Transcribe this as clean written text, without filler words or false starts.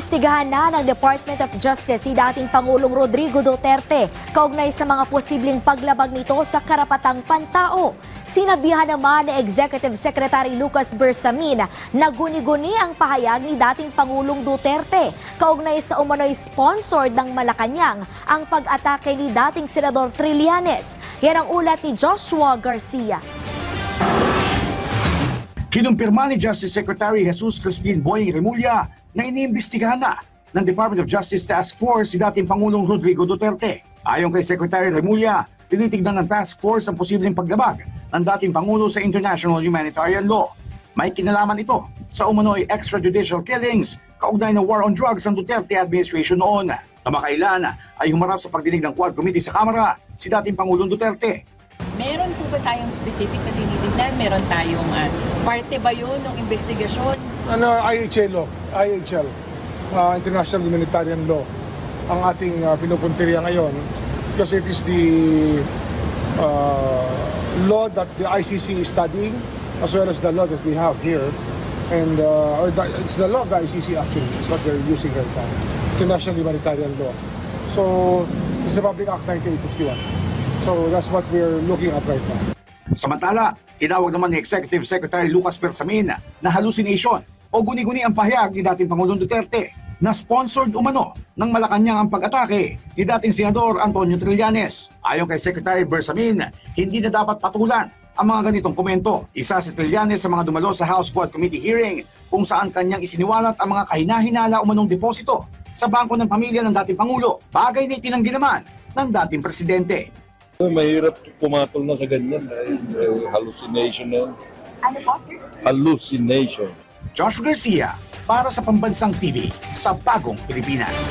Iniimbestigahan na ng Department of Justice si dating Pangulong Rodrigo Duterte kaugnay sa mga posibleng paglabag nito sa karapatang pantao. Sinabihan naman ni Executive Secretary Lucas Bersamin na guni-guni ang pahayag ni dating Pangulong Duterte kaugnay sa umano'y sponsored ng Malacanang ang pag-atake ni dating Senador Trillanes. Yan ang ulat ni Joshua Garcia. Kinumpirma ni Justice Secretary Jesus Crispin Boying Remulla na iniimbestigahan na ng Department of Justice Task Force si dating Pangulong Rodrigo Duterte. Ayon kay Secretary Remulla, tinitignan ng task force ang posibleng paglabag ng dating Pangulo sa international humanitarian law. May kinalaman ito sa umano'y extrajudicial killings kaugnay ng war on drugs ng Duterte administration noon. Kamakailan ay humarap sa pagdinig ng Quad Committee sa Kamara si dating Pangulong Duterte. Meron po ba tayong specific na tinitignan? Meron tayong parte ba yun ng investigasyon? IHL, International Humanitarian Law, ang ating pinupuntirya ngayon because it is the law that the ICC is studying as well as the law that we have here. And it's the law of the ICC actually, it's what they're using right now, International Humanitarian Law. So, it's the Republic Act 1951. So that's what we're looking at right now. Samantala, tinawag naman ni Executive Secretary Lucas Bersamin na hallucination o guni-guni ang pahayag ni dating Pangulong Duterte na sponsored umano ng Malacanang ang pag-atake ni dating Senador Antonio Trillanes. Ayon kay Secretary Bersamin, hindi na dapat patulan ang mga ganitong komento. Isa si Trillanes sa mga dumalo sa House Quad Committee hearing kung saan kanyang isiniwalat ang mga kahinahinala umanong deposito sa bangko ng pamilya ng dating Pangulo, bagay na itinanggi naman ng dating Presidente. Mahirap pumatol na sa ganyan dahil hallucination na. Ano po, sir? Hallucination. Joshua Garcia para sa Pambansang TV sa Bagong Pilipinas.